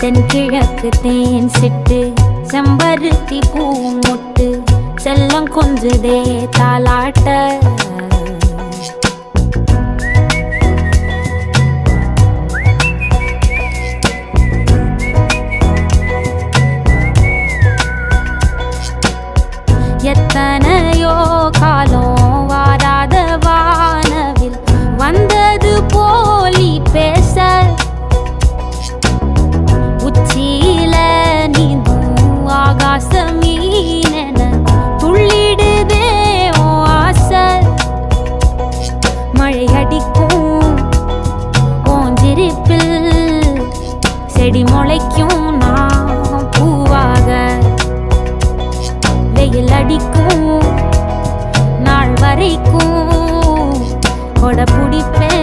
தென்கிழக்கு தேன் சிட்டு செம்பருத்தி பூ முட்டு செல்லம் கொஞ்சுதே தாலாட்ட எத்தனையோ காலம் வாராத வானவில் வந்தது போலி பேச உச்சியில நீந்தும் ஆகாச மீனென துள்ளிடுதே ஓ ஆசை மழை அடிக்கும் ஓஞ்சிருப்பில் செடி முளைக்கும் நான் பூவாக வெயில் அடிக்கும் நாள் வரைக்கும் கொடை பிடிப்பேன்